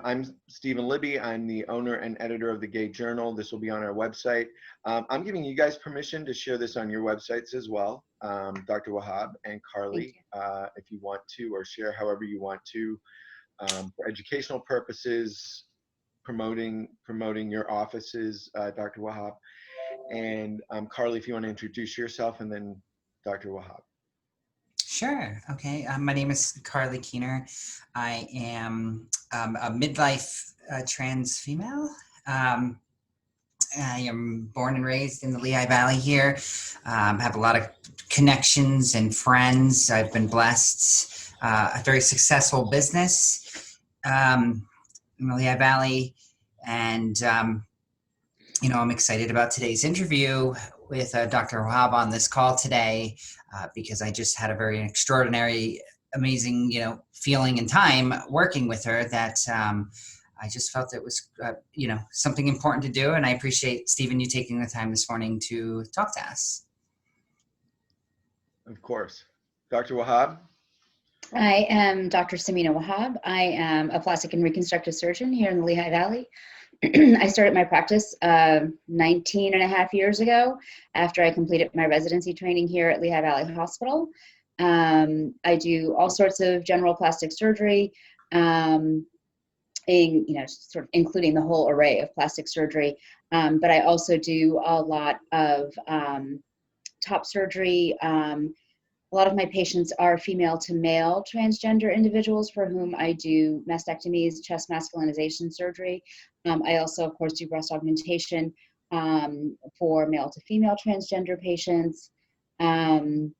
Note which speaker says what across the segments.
Speaker 1: I'm Stephen Libby. I'm the owner and editor of the Gay Journal. This will be on our website. I'm giving you guys permission to share this on your websites as well, Dr. Wahhab and Carley, if you want to, or share however you want to, for educational purposes, promoting your offices, Dr. Wahhab. And Carley, if you want to introduce yourself, and then Dr. Wahhab.
Speaker 2: Sure. Okay. My name is Carley Kuehner. I am a midlife trans female. I am born and raised in the Lehigh Valley here. Have a lot of connections and friends. I've been blessed. A very successful business in the Lehigh Valley. And, I'm excited about today's interview with Dr. Wahhab on this call today, because I just had a very extraordinary, amazing, feeling and time working with her that I just felt it was, something important to do. And I appreciate, Stephen, you taking the time this morning to talk to us.
Speaker 1: Of course. Dr. Wahhab?
Speaker 3: I am Dr. Samina Wahhab. I am a plastic and reconstructive surgeon here in the Lehigh Valley. I started my practice 19 and a half years ago after I completed my residency training here at Lehigh Valley Hospital. I do all sorts of general plastic surgery, sort of including the whole array of plastic surgery. But I also do a lot of top surgery. A lot of my patients are female to male transgender individuals for whom I do mastectomies, chest masculinization surgery. I also, of course, do breast augmentation for male to female transgender patients. And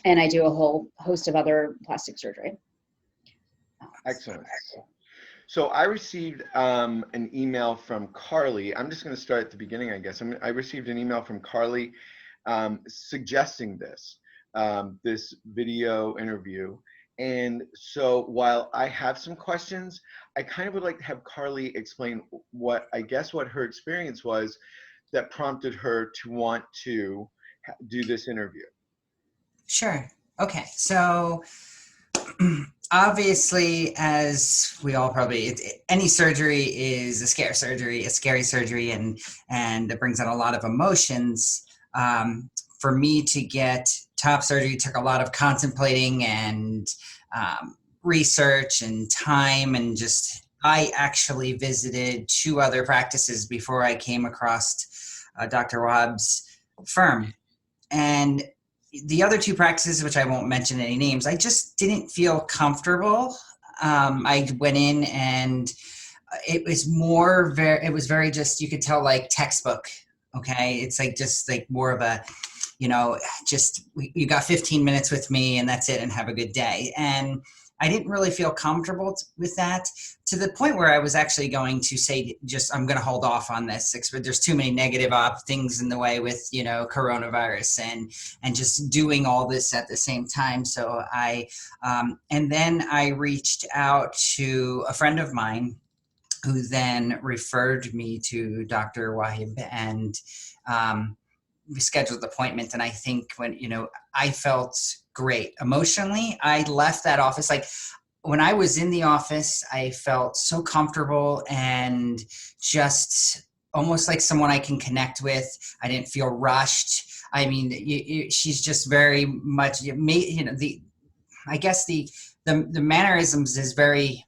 Speaker 3: I do a whole host of other plastic surgery.
Speaker 1: Excellent. So I received an email from Carley. I'm just going to start at the beginning, I guess. I received an email from Carley suggesting this video interview. And so while I have some questions, I kind of would like to have Carley explain what her experience was that prompted her to want to do this interview.
Speaker 2: Sure. Okay. So obviously, as we all probably, any surgery is a scary surgery, and it brings out a lot of emotions. For me to get top surgery took a lot of contemplating and research and time, and I actually visited 2 other practices before I came across Dr. Wahhab's firm. And the other 2 practices, which I won't mention any names, I just didn't feel comfortable. I went in and it was very just, you could tell, like textbook. Okay. It's just more of a, you got 15 minutes with me and that's it, and have a good day. And I didn't really feel comfortable with that, to the point where I was actually going to say, I'm going to hold off on this. There's too many negative things in the way with, coronavirus and just doing all this at the same time. So and then I reached out to a friend of mine who then referred me to Dr. Wahhab, and we scheduled the appointment. And I think when, I felt great emotionally, I left that office. Like when I was in the office, I felt so comfortable and just almost like someone I can connect with. I didn't feel rushed. I mean, she's just very much, I guess the mannerisms is very,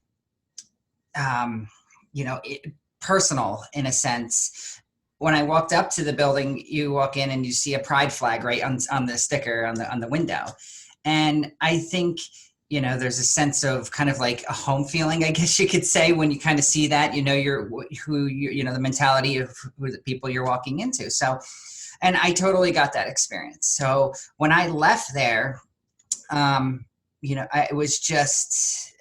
Speaker 2: personal in a sense. When I walked up to the building, you walk in and you see a pride flag right on the sticker on the window. And I think, there's a sense of kind of like a home feeling, I guess you could say, when you kind of see that, the mentality of who the people you're walking into. So, and I totally got that experience. So when I left there, it was just,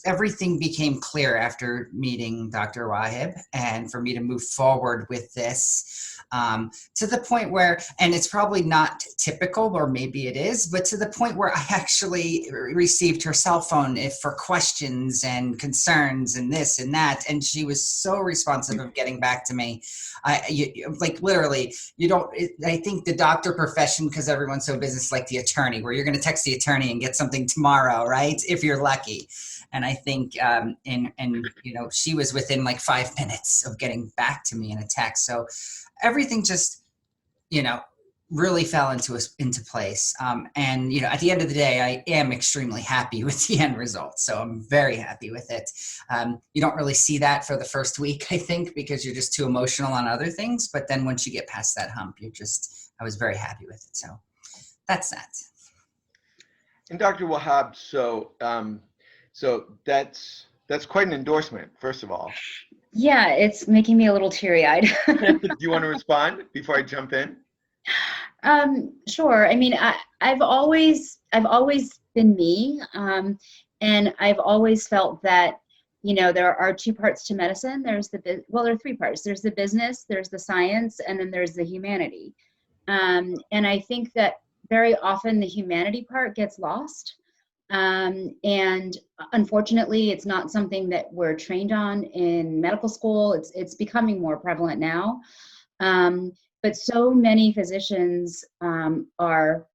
Speaker 2: everything became clear after meeting Dr. Wahhab, and for me to move forward with this, to the point where, and it's probably not typical, or maybe it is, but to the point where I actually received her cell phone for questions and concerns and this and that. And she was so responsive of getting back to me. Like literally, I think the doctor profession, because everyone's so busy, is like the attorney, where you're going to text the attorney and get something tomorrow, right? If you're lucky. And I think, she was within like 5 minutes of getting back to me in a text. So everything just, really fell into place. And, at the end of the day, I am extremely happy with the end result. So I'm very happy with it. You don't really see that for the first week, I think, because you're just too emotional on other things. But then once you get past that hump, I was very happy with it. So that's that.
Speaker 1: And Dr. Wahhab, so that's quite an endorsement, first of all.
Speaker 3: Yeah, it's making me a little teary-eyed.
Speaker 1: Do you want to respond before I jump in?
Speaker 3: Sure. I mean, I've always been me, and I've always felt that, there are two parts to medicine. There are three parts. There's the business, there's the science, and then there's the humanity. And I think that very often the humanity part gets lost. And unfortunately, it's not something that we're trained on in medical school. It's becoming more prevalent now. But so many physicians are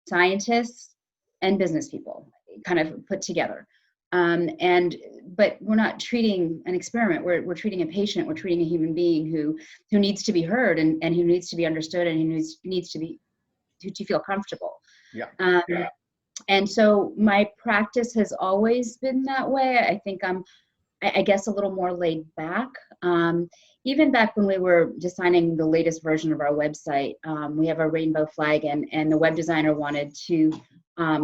Speaker 3: scientists and business people, kind of put together. But we're not treating an experiment. We're treating a patient. We're treating a human being who needs to be heard and who needs to be understood and who needs to feel comfortable.
Speaker 1: Yeah.
Speaker 3: And so my practice has always been that way. I think I guess a little more laid back. Even back when we were designing the latest version of our website, we have a rainbow flag, and the web designer wanted to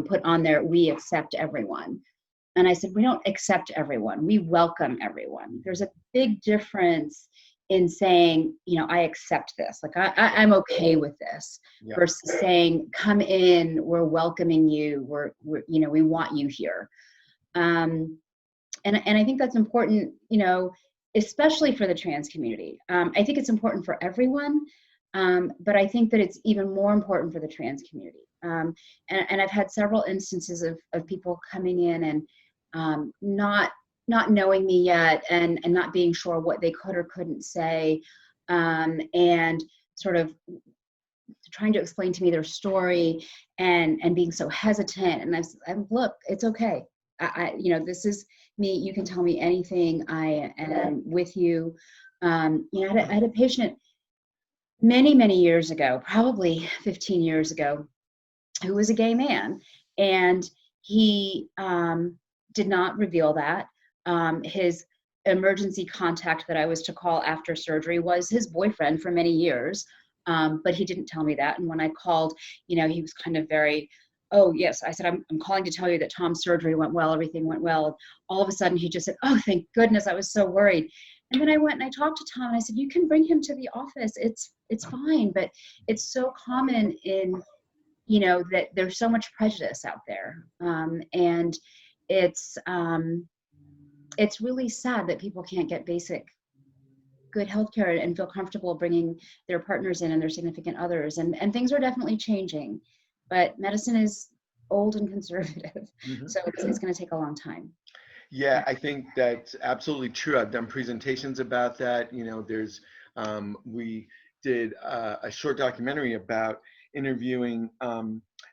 Speaker 3: put on there, "We accept everyone." And I said, "We don't accept everyone, we welcome everyone." There's a big difference in saying, "I accept this, like I'm okay with this," yeah, versus saying, "Come in, we're welcoming you, we want you here." And I think that's important, especially for the trans community. I think it's important for everyone, but I think that it's even more important for the trans community. And I've had several instances of people coming in and not knowing me yet and not being sure what they could or couldn't say, and sort of trying to explain to me their story and being so hesitant. And I'm look, it's okay. This is me. You can tell me anything. I am with you. I had a patient many years ago, probably 15 years ago, who was a gay man, and he did not reveal that. His emergency contact that I was to call after surgery was his boyfriend for many years, but he didn't tell me that. And when I called, he was kind of very, "Oh yes." I said, I'm calling to tell you that Tom's surgery went well, everything went well. And all of a sudden he just said, "Oh, thank goodness, I was so worried." And then I went and I talked to Tom and I said, "You can bring him to the office, it's fine." But it's so common in, that there's so much prejudice out there. And it's really sad that people can't get basic good healthcare and feel comfortable bringing their partners in and their significant others. And things are definitely changing, but medicine is old and conservative. Mm-hmm. So it's going to take a long time.
Speaker 1: Yeah, I think that's absolutely true. I've done presentations about that. We did a short documentary about interviewing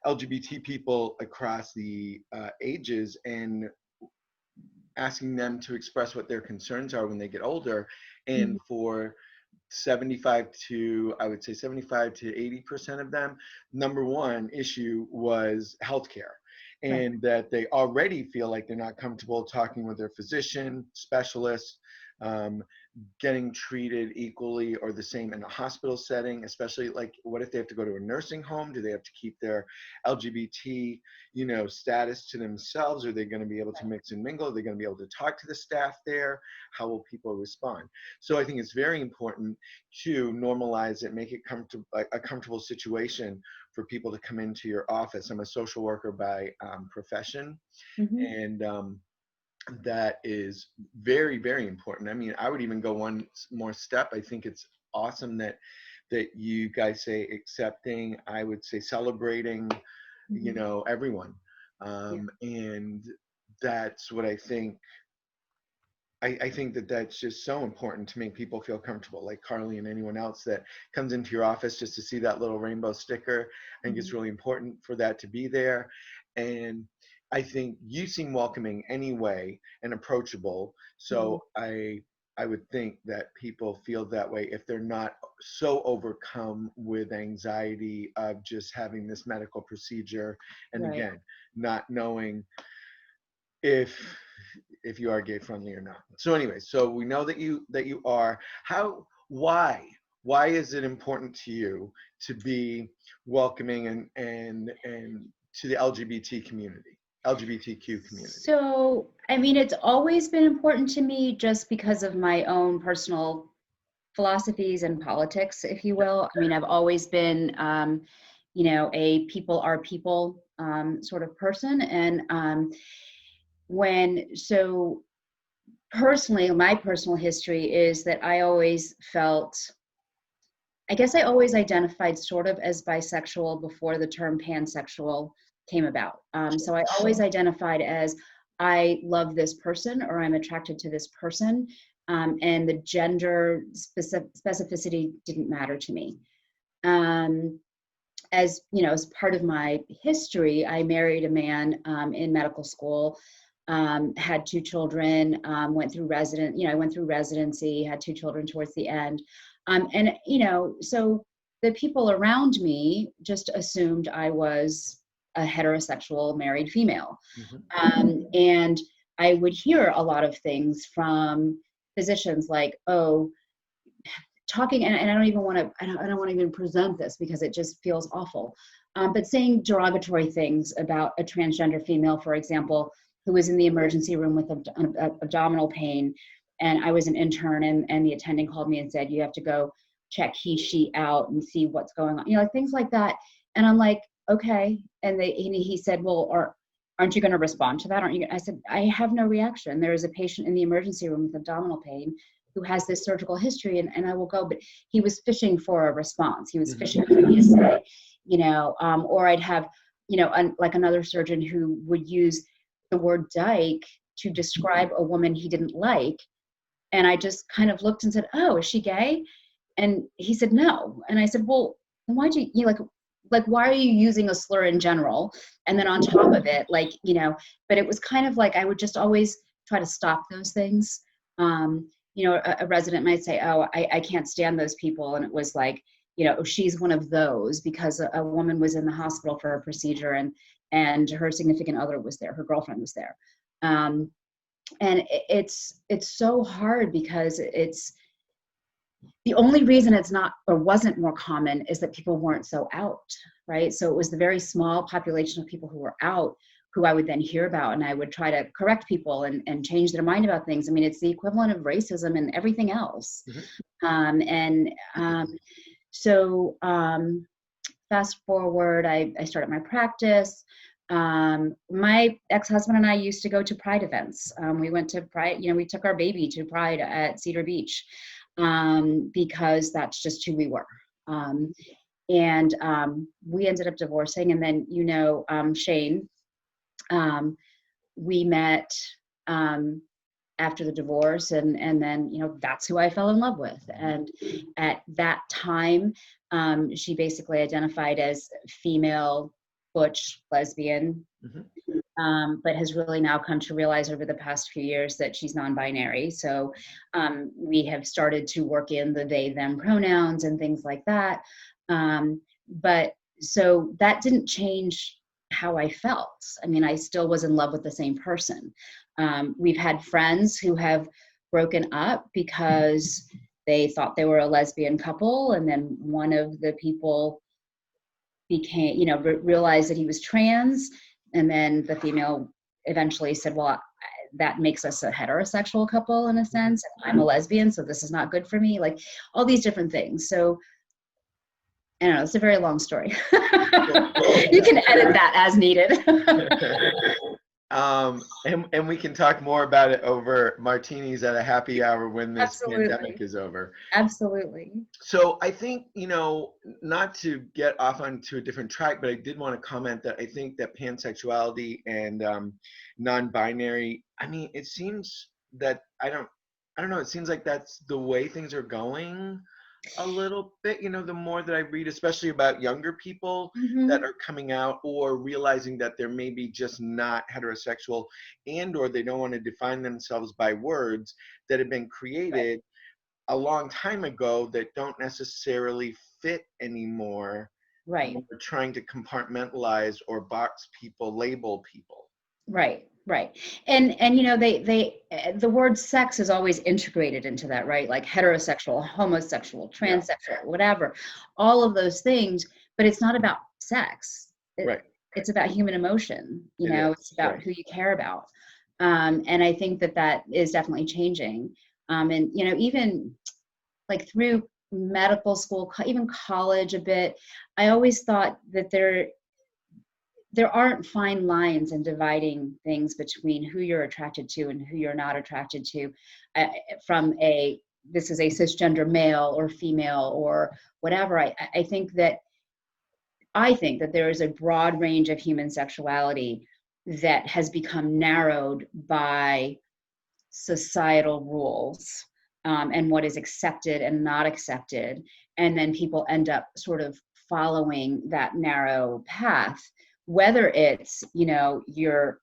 Speaker 1: LGBT people across the ages and asking them to express what their concerns are when they get older. And mm-hmm. for 75 to 80% of them, number one issue was healthcare. And right. that they already feel like they're not comfortable talking with their physician, specialist, getting treated equally or the same in a hospital setting, especially like what if they have to go to a nursing home? Do they have to keep their LGBT, status to themselves? Are they going to be able to mix and mingle? Are they going to be able to talk to the staff there? How will people respond? So I think it's very important to normalize it, make it a comfortable situation for people to come into your office. I'm a social worker by profession, mm-hmm. and that is very, very important. I mean, I would even go one more step. I think it's awesome that that you guys say accepting, I would say celebrating, you know, everyone. And that's what I think. I think that that's just so important to make people feel comfortable, like Carley and anyone else that comes into your office just to see that little rainbow sticker. I think it's really important for that to be there. And I think you seem welcoming anyway and approachable. So I would think that people feel that way if they're not so overcome with anxiety of just having this medical procedure. And again, not knowing if you are gay friendly or not. So anyway, so we know that you are. Why is it important to you to be welcoming and to the LGBTQ community?
Speaker 3: So, I mean, it's always been important to me just because of my own personal philosophies and politics, if you will. I mean, I've always been, you know, a people are people sort of person. And so personally, my personal history is that I always felt, I guess I always identified sort of as bisexual before the term pansexual came about. So I always identified as I love this person or I'm attracted to this person, and the gender specificity didn't matter to me. As you know, as part of my history, I married a man in medical school, had 2 children, went through residency, had 2 children towards the end. And, you know, so the people around me just assumed I was a heterosexual married female. And I would hear a lot of things from physicians like, oh, talking, and I don't even want to, I don't want to even present this because it just feels awful. But saying derogatory things about a transgender female, for example, who was in the emergency room with abdominal pain. And I was an intern, and the attending called me and said, you have to go check he, she out and see what's going on. You know, things like that. And I'm like, okay. And he said, well, aren't you going to respond to that? Aren't you? I said, I have no reaction. There is a patient in the emergency room with abdominal pain who has this surgical history, and I will go. But he was fishing for a response. He was fishing for me to say, you know, or I'd have, you know, like another surgeon who would use the word dyke to describe a woman he didn't like. And I just kind of looked and said, oh, is she gay? And he said, no. And I said, well, then why'd you like, why are you using a slur in general? And then on top of it, like, you know, but it was kind of like, I would just always try to stop those things. You know, a resident might say, oh, I can't stand those people. And it was like, you know, she's one of those because a woman was in the hospital for a procedure and her significant other was there, her girlfriend was there. And it's so hard because it's, the only reason it's not or wasn't more common is that people weren't so out, right? So it was the very small population of people who were out who I would then hear about, and I would try to correct people and change their mind about things. I mean, it's the equivalent of racism and everything else. So fast forward, I started my practice. My ex-husband and I used to go to Pride events. We went to Pride, you know, we took our baby to Pride at Cedar Beach because that's just who we were. And we ended up divorcing. And then, you know, Shane, we met after the divorce, and then, you know, that's who I fell in love with. And at that time, she basically identified as female, butch, lesbian, but has really now come to realize over the past few years that she's non-binary. So we have started to work in the they, them pronouns and things like that. But so that didn't change how I felt. I mean, I still was in love with the same person. We've had friends who have broken up because they thought they were a lesbian couple, and then one of the people became, you know, realized that he was trans, and then the female eventually said, well, that makes us a heterosexual couple in a sense. I'm a lesbian, so this is not good for me. Like all these different things. So I don't know, it's a very long story. You can edit that as needed.
Speaker 1: And we can talk more about it over martinis at a happy hour when this pandemic
Speaker 3: Absolutely.
Speaker 1: is over.
Speaker 3: Absolutely.
Speaker 1: So I think, not to get off onto a different track, but I did want to comment that I think that pansexuality and non-binary, I mean, it seems that I don't know, it seems like that's the way things are going a little bit, the more that I read, especially about younger people that
Speaker 3: Hmm.
Speaker 1: are coming out or realizing that they're maybe just not heterosexual and or they don't want to define themselves by words that have been
Speaker 3: Right.
Speaker 1: created a long time ago that don't necessarily fit anymore
Speaker 3: Right.
Speaker 1: when we're trying to compartmentalize or box people, label people.
Speaker 3: Right. Right. And the word sex is always integrated into that, right? Like heterosexual, homosexual,
Speaker 1: Yeah,
Speaker 3: transsexual, whatever, all of those things. But it's not about sex.
Speaker 1: right.
Speaker 3: It's about human emotion.
Speaker 1: It
Speaker 3: It's
Speaker 1: is,
Speaker 3: about
Speaker 1: right.
Speaker 3: who you care about. And I think that is definitely changing. And even like through medical school, even college a bit, I always thought that there aren't fine lines in dividing things between who you're attracted to and who you're not attracted to, uh, from this is a cisgender male or female or whatever. I think that there is a broad range of human sexuality that has become narrowed by societal rules, and what is accepted and not accepted. And then people end up sort of following that narrow path, whether it's, you're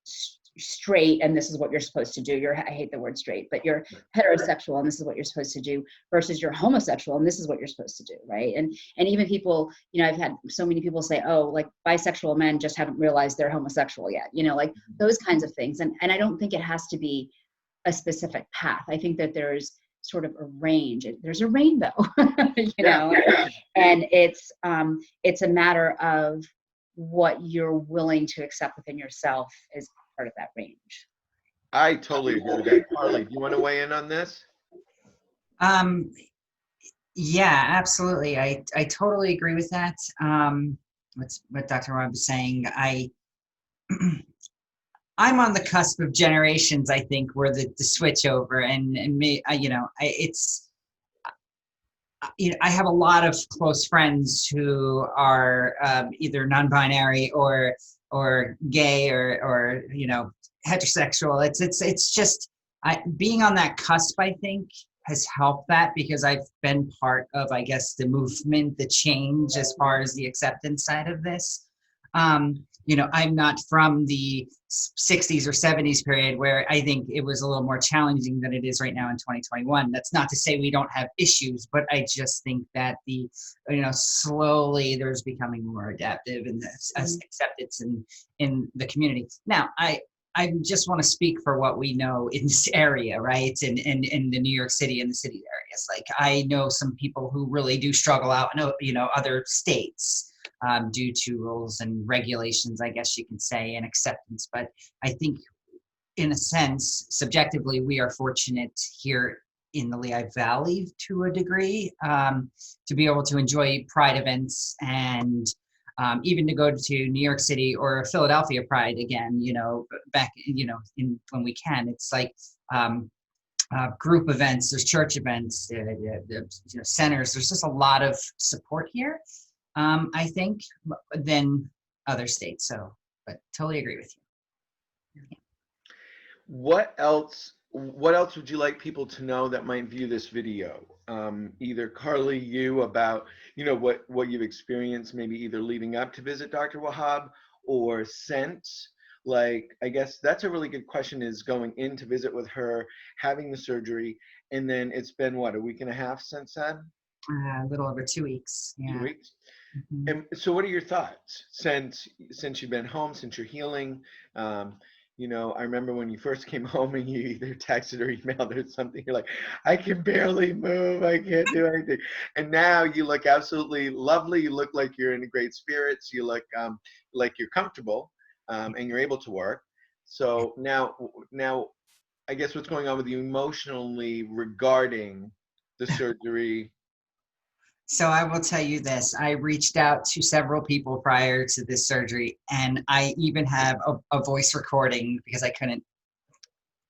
Speaker 3: straight and this is what you're supposed to do. I hate the word straight, but you're heterosexual and this is what you're supposed to do, versus you're homosexual and this is what you're supposed to do, right? And even people, I've had so many people say, oh, like bisexual men just haven't realized they're homosexual yet, like those kinds of things. And I don't think it has to be a specific path. I think that there's sort of a range. There's a rainbow,
Speaker 1: Yeah.
Speaker 3: and it's a matter of what you're willing to accept within yourself as part of that range.
Speaker 1: I totally agree with that. Carly, do you want to weigh in on this?
Speaker 2: Um, yeah, absolutely. I totally agree with that. What Dr. Rob was saying. I'm on the cusp of generations, I think, where the switch over and me, I have a lot of close friends who are either non-binary or gay or heterosexual. It's just being on that cusp, I think, has helped that because I've been part of, I guess, the movement, the change as far as the acceptance side of this. I'm not from the 60s or 70s period where I think it was a little more challenging than it is right now in 2021. That's not to say we don't have issues, but I just think that slowly there's becoming more adaptive and acceptance in the community. Now, I just want to speak for what we know in this area, right? In the New York City and the city areas. Like I know some people who really do struggle out in other states. Due to rules and regulations, I guess you can say, and acceptance. But I think, in a sense, subjectively, we are fortunate here in the Lehigh Valley to a degree to be able to enjoy Pride events and even to go to New York City or Philadelphia Pride again, back, when we can. It's like group events, there's church events, centers. There's just a lot of support here. I think, than other states. So, but totally agree with you.
Speaker 1: What else would you like people to know that might view this video? Either Carly, you about, what you've experienced, maybe either leading up to visit Dr. Wahhab or since. Like, I guess that's a really good question, is going in to visit with her, having the surgery, and then it's been, what, a week and a half since then?
Speaker 2: A little over 2 weeks.
Speaker 1: 2
Speaker 2: Yeah.
Speaker 1: weeks?
Speaker 2: Mm-hmm.
Speaker 1: And so what are your thoughts since you've been home, since you're healing? I remember when you first came home and you either texted or emailed or something, you're like, I can barely move, I can't do anything. And now you look absolutely lovely. You look like you're in great spirits. You look like you're comfortable, and you're able to work. So now I guess what's going on with you emotionally regarding the surgery?
Speaker 2: So I will tell you this, I reached out to several people prior to this surgery, and I even have a voice recording because I couldn't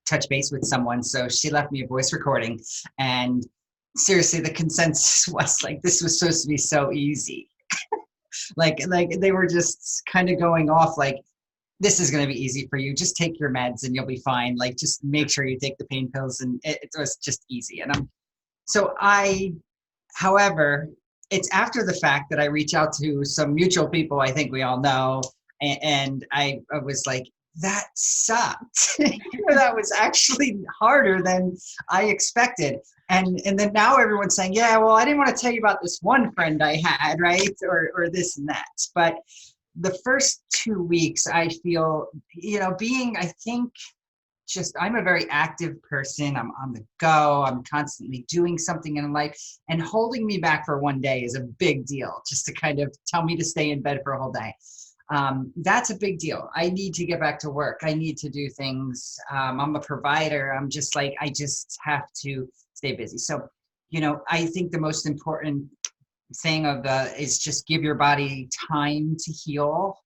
Speaker 2: touch base with someone. So she left me a voice recording, and seriously, the consensus was like, this was supposed to be so easy. like they were just kind of going off like, this is going to be easy for you. Just take your meds and you'll be fine. Like, just make sure you take the pain pills, and it was just easy. And however, it's after the fact that I reach out to some mutual people I think we all know, and I was like, that sucked. That was actually harder than I expected. And then now everyone's saying, yeah, well, I didn't want to tell you about this one friend I had, right? Or this and that. But the first 2 weeks, I feel, I think, I'm a very active person. I'm on the go. I'm constantly doing something in life, and holding me back for one day is a big deal, just to kind of tell me to stay in bed for a whole day. That's a big deal. I need to get back to work. I need to do things. I'm a provider. I'm just like, I just have to stay busy. So, I think the most important thing is just give your body time to heal.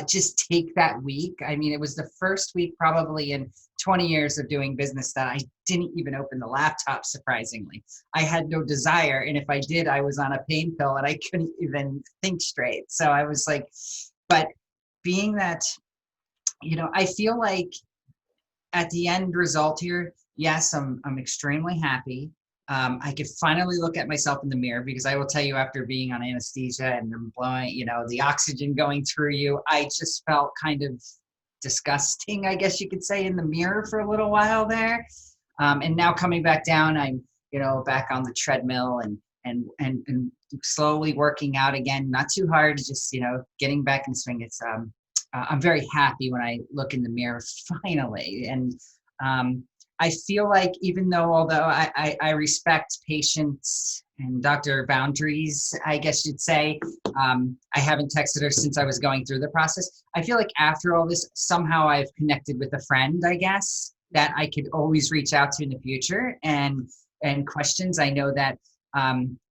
Speaker 2: Just take that week. I mean, it was the first week probably in 20 years of doing business that I didn't even open the laptop, surprisingly. I had no desire. And if I did, I was on a pain pill and I couldn't even think straight. So I was like, but being that, I feel like at the end result here, yes, I'm extremely happy. I could finally look at myself in the mirror, because I will tell you, after being on anesthesia and them blowing, the oxygen going through you, I just felt kind of disgusting, I guess you could say, in the mirror for a little while there. And now coming back down, I'm, back on the treadmill and slowly working out again, not too hard, just, getting back in the swing. It's, I'm very happy when I look in the mirror finally. And, I feel like, although I respect patients and doctor boundaries, I guess you'd say, I haven't texted her since I was going through the process. I feel like after all this, somehow I've connected with a friend, I guess, that I could always reach out to in the future and questions. I know that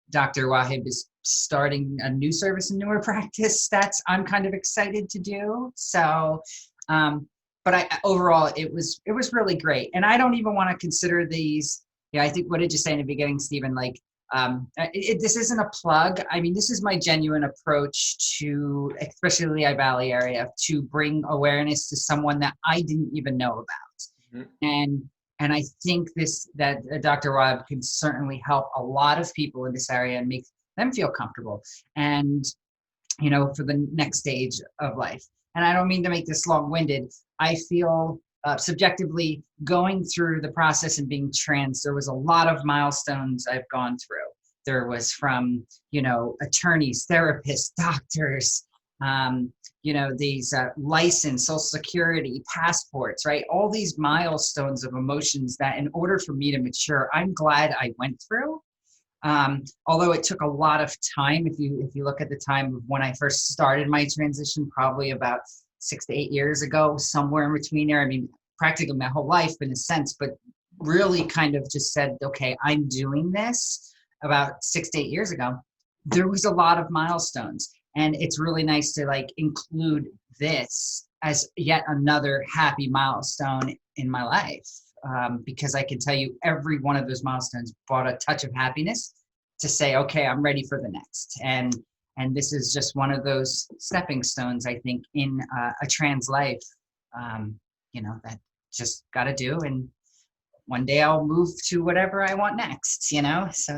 Speaker 2: Dr. Wahhab is starting a new service, a newer practice that's I'm kind of excited to do. So, but overall, it was really great. And I don't even want to consider these, I think, what did you say in the beginning, Stephen? Like, this isn't a plug. I mean, this is my genuine approach to, especially the Lehigh Valley area, to bring awareness to someone that I didn't even know about. Mm-hmm. And I think that Dr. Wahhab can certainly help a lot of people in this area and make them feel comfortable and, for the next stage of life. And I don't mean to make this long-winded. I feel subjectively, going through the process and being trans, there was a lot of milestones I've gone through. There was from, attorneys, therapists, doctors, these license, Social Security, passports, right? All these milestones of emotions that, in order for me to mature, I'm glad I went through. Although it took a lot of time. If you look at the time of when I first started my transition, probably about 6 to 8 years ago, somewhere in between there. I mean, practically my whole life in a sense, but really kind of just said, okay, I'm doing this about 6 to 8 years ago. There was a lot of milestones, and it's really nice to include this as yet another happy milestone in my life. Because I can tell you every one of those milestones brought a touch of happiness to say, okay, I'm ready for the next. And this is just one of those stepping stones, I think, in a trans life, that just got to do. And one day I'll move to whatever I want next, so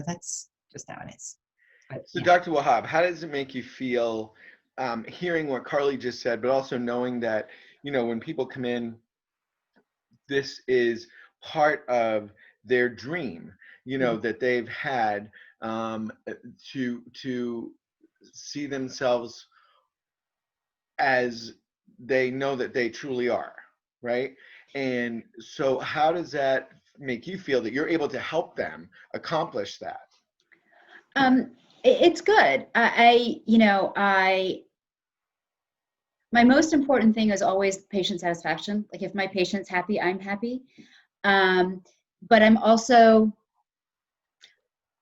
Speaker 2: that's just how it is. But,
Speaker 1: so Dr. Wahhab, how does it make you feel hearing what Carley just said, but also knowing that, when people come in, this is part of their dream, that they've had to see themselves as they know that they truly are, right? And so how does that make you feel that you're able to help them accomplish that?
Speaker 3: It's good. My most important thing is always patient satisfaction. Like, if my patient's happy, I'm happy. But I'm also,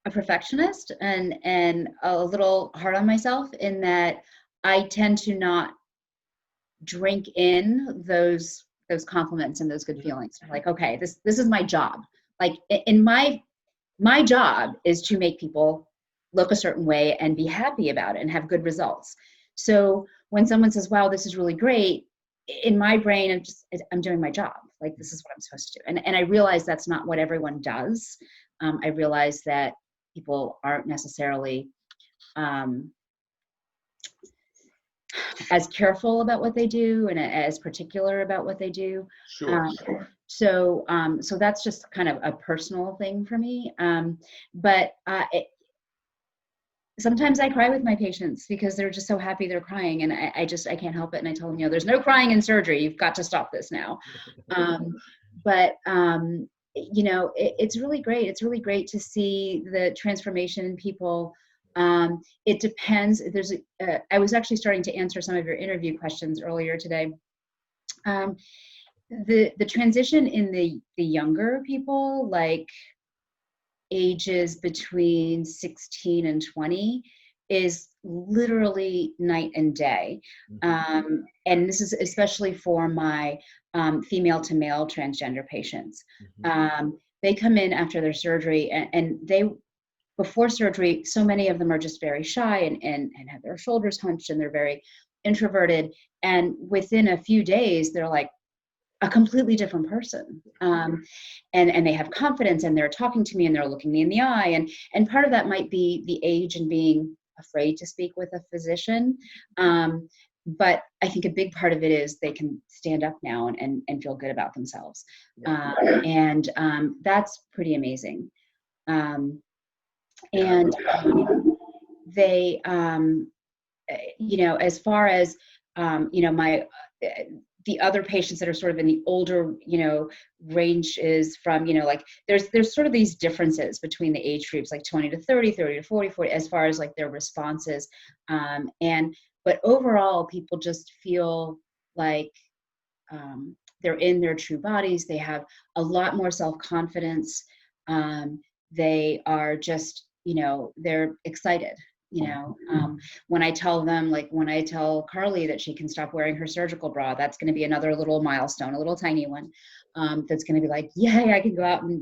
Speaker 3: a perfectionist and a little hard on myself in that I tend to not drink in those compliments and those good feelings. Like, okay, this is my job. Like in my job is to make people look a certain way and be happy about it and have good results. So when someone says, wow, this is really great, in my brain, I'm doing my job. Like, this is what I'm supposed to do. And I realize that's not what everyone does. I realize that people aren't necessarily as careful about what they do and as particular about what they do.
Speaker 1: Sure.
Speaker 3: So that's just kind of a personal thing for me. But sometimes I cry with my patients because they're just so happy they're crying, and I can't help it. And I tell them, there's no crying in surgery. You've got to stop this now. But it's really great. It's really great to see the transformation in people. It depends. I was actually starting to answer some of your interview questions earlier today. The transition in the younger people, like ages between 16 and 20, is literally night and day. And this is especially for my female to male transgender patients. They come in after their surgery, and they, before surgery, so many of them are just very shy and have their shoulders hunched, and they're very introverted. And within a few days, they're like a completely different person. And they have confidence, and they're talking to me, and they're looking me in the eye. And part of that might be the age and being afraid to speak with a physician. But I think a big part of it is they can stand up now and feel good about themselves. And that's pretty amazing. And they, as far as, the other patients that are sort of in the older, range is from, like there's sort of these differences between the age groups, like 20 to 30, 30 to 40, 40, as far as like their responses. But overall, people just feel like they're in their true bodies. They have a lot more self-confidence. They are just, they're excited. When I tell them, like when I tell Carley that she can stop wearing her surgical bra, that's going to be another little milestone, a little tiny one, that's going to be like, yay, I can go out and,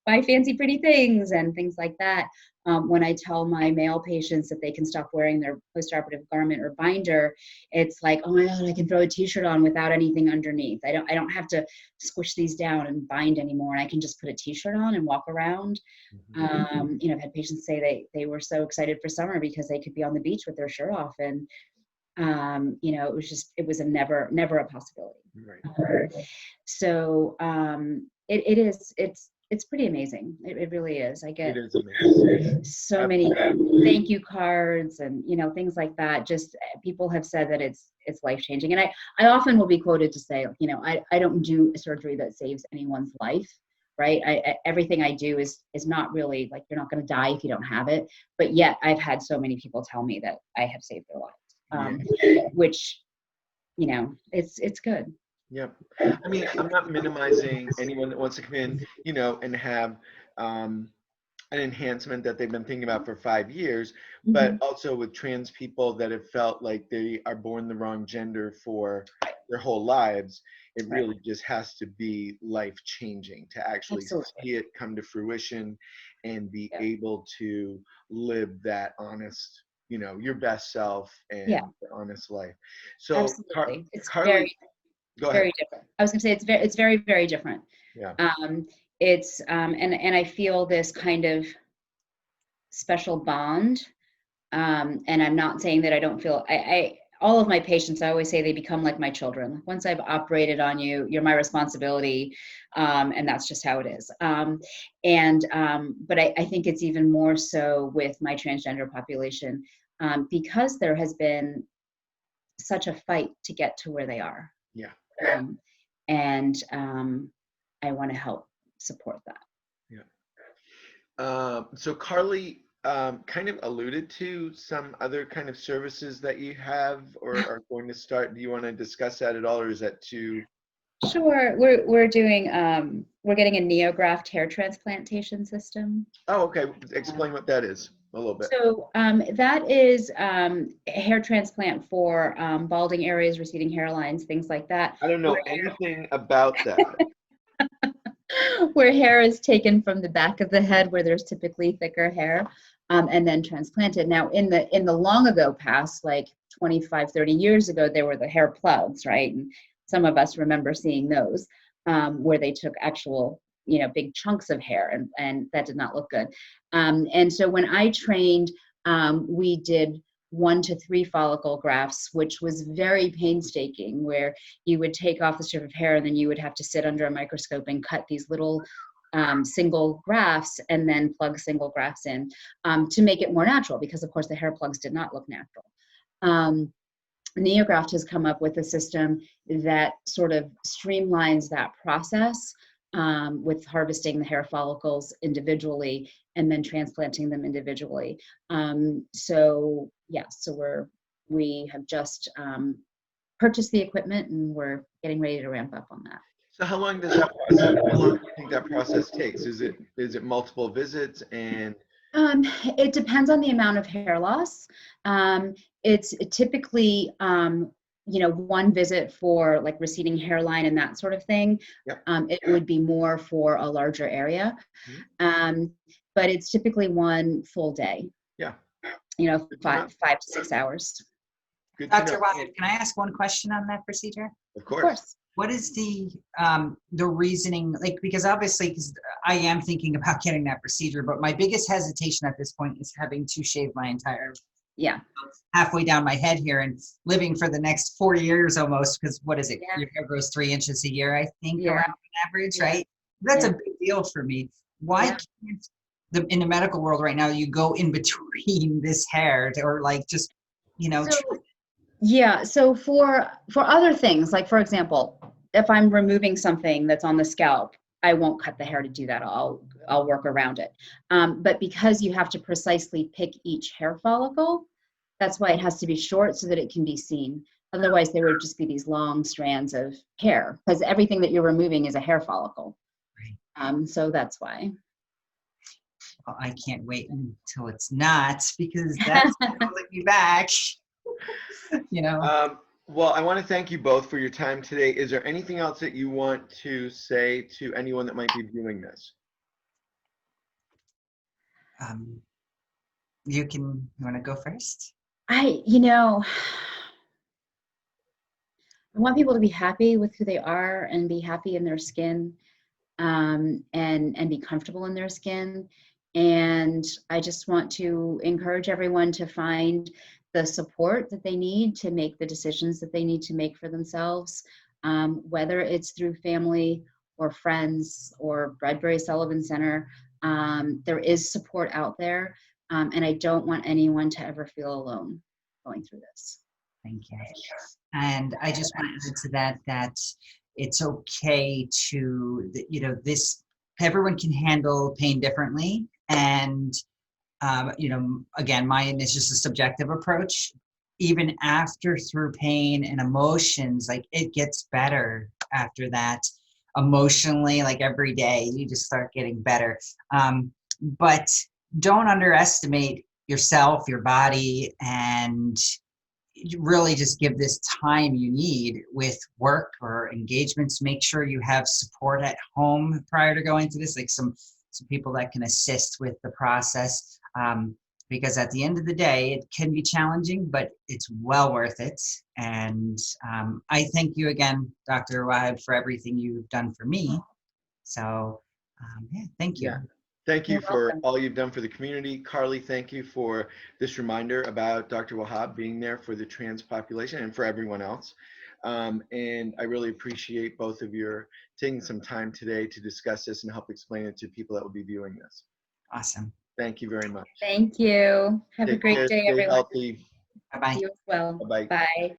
Speaker 3: buy fancy, pretty things and things like that. When I tell my male patients that they can stop wearing their postoperative garment or binder, it's like, oh my God, I can throw a t-shirt on without anything underneath. I don't have to squish these down and bind anymore. And I can just put a t-shirt on and walk around. I've had patients say they were so excited for summer because they could be on the beach with their shirt off. And, it was never a possibility.
Speaker 1: Right.
Speaker 3: So it's pretty amazing. It really is. I get so many thank you cards and, things like that. Just people have said that it's life-changing. And I often will be quoted to say, I don't do a surgery that saves anyone's life, right? Everything I do is not really like, you're not going to die if you don't have it. But yet I've had so many people tell me that I have saved their lives, which, it's good.
Speaker 1: Yep. I mean, I'm not minimizing anyone that wants to come in, and have an enhancement that they've been thinking about for 5 years, but also with trans people that have felt like they are born the wrong gender for their whole lives. It really just has to be life-changing to actually see it come to fruition and be able to live that honest, your best self and honest life. So
Speaker 3: it's
Speaker 1: Carley,
Speaker 3: very different. I was going to say it's very, very different.
Speaker 1: Yeah.
Speaker 3: It's and I feel this kind of special bond. And I'm not saying that I don't feel I all of my patients, I always say they become like my children. Once I've operated on you, you're my responsibility. And that's just how it is. But I think it's even more so with my transgender population, because there has been such a fight to get to where they are.
Speaker 1: Yeah.
Speaker 3: I want to help support that.
Speaker 1: Yeah. So Carley kind of alluded to some other kind of services that you have or are going to start. Do you want to discuss that at all, or is that too
Speaker 3: Sure. We're doing we're getting a neograft hair transplantation system.
Speaker 1: Oh, okay. Explain what that is a little bit.
Speaker 3: So that is hair transplant for balding areas, receding hairlines, things like that.
Speaker 1: I don't know anything about that.
Speaker 3: Where hair is taken from the back of the head where there's typically thicker hair, and then transplanted. Now in the long ago past, like 25, 30 years ago, there were the hair plugs, right? And some of us remember seeing those, where they took actual, big chunks of hair, and that did not look good. And so when I trained, we did 1 to 3 follicle grafts, which was very painstaking, where you would take off the strip of hair and then you would have to sit under a microscope and cut these little single grafts and then plug single grafts in, to make it more natural, because of course the hair plugs did not look natural. Neograft has come up with a system that sort of streamlines that process, with harvesting the hair follicles individually and then transplanting them individually. So we have just purchased the equipment and we're getting ready to ramp up on that.
Speaker 1: So how long does that process, how long do you think that process takes? Is it multiple visits? And
Speaker 3: it depends on the amount of hair loss. It's typically, 1 visit for like receding hairline and that sort of thing.
Speaker 1: Yep.
Speaker 3: It would be more for a larger area. But it's typically 1 full day.
Speaker 1: Yeah.
Speaker 3: 5 to 6 hours.
Speaker 1: Good to
Speaker 2: Dr.
Speaker 1: know.
Speaker 2: Wahhab, can I ask one question on that procedure?
Speaker 1: Of
Speaker 3: Of
Speaker 1: course.
Speaker 3: course.
Speaker 2: What is the reasoning, like, because obviously, because I am thinking about getting that procedure, but my biggest hesitation at this point is having to shave my entire,
Speaker 3: Yeah.
Speaker 2: halfway down my head here and living for the next 4 years almost, because what is it?
Speaker 3: Yeah.
Speaker 2: Your hair grows 3 inches a year, I think,
Speaker 3: Yeah.
Speaker 2: around average,
Speaker 3: Yeah.
Speaker 2: right? That's
Speaker 3: Yeah.
Speaker 2: a big deal for me. Why
Speaker 3: Yeah.
Speaker 2: can't in the medical world right now, you go in between this hair or like just,
Speaker 3: So for other things, like for example, if I'm removing something that's on the scalp, I won't cut the hair to do that. I'll work around it. But because you have to precisely pick each hair follicle, that's why it has to be short so that it can be seen. Otherwise, there would just be these long strands of hair, because everything that you're removing is a hair follicle. So that's why.
Speaker 2: well, I can't wait until it's not, because that's holding me back.
Speaker 1: Well, I want to thank you both for your time today. Is there anything else that you want to say to anyone that might be viewing this?
Speaker 2: You want to go first?
Speaker 3: I want people to be happy with who they are and be happy in their skin, and be comfortable in their skin. And I just want to encourage everyone to find the support that they need to make the decisions that they need to make for themselves, whether it's through family or friends or Bradbury Sullivan Center. There is support out there, and I don't want anyone to ever feel alone going through this.
Speaker 2: Thank you. And I just want to add to that it's okay to, everyone can handle pain differently. And, again, mine is just a subjective approach. Even through pain and emotions, like it gets better after that. Emotionally, like every day, you just start getting better. But don't underestimate yourself, your body, and really just give this time you need with work or engagements. Make sure you have support at home prior to going to this, like some people that can assist with the process, because at the end of the day, it can be challenging, but it's well worth it. And I thank you again, Dr. Wahhab, for everything you've done for me. So thank you.
Speaker 1: Yeah. Thank you
Speaker 3: You're
Speaker 1: for
Speaker 3: welcome.
Speaker 1: all you've done for the community. Carley, thank you for this reminder about Dr. Wahhab being there for the trans population and for everyone else. And I really appreciate both of your taking some time today to discuss this and help explain it to people that will be viewing this.
Speaker 2: Awesome.
Speaker 1: Thank you very much.
Speaker 3: Thank you. Have a
Speaker 1: Take
Speaker 3: great
Speaker 1: care,
Speaker 3: day,
Speaker 1: stay
Speaker 3: everyone.
Speaker 1: healthy.
Speaker 2: Bye-bye.
Speaker 3: You as well.
Speaker 1: Bye-bye.
Speaker 3: Bye.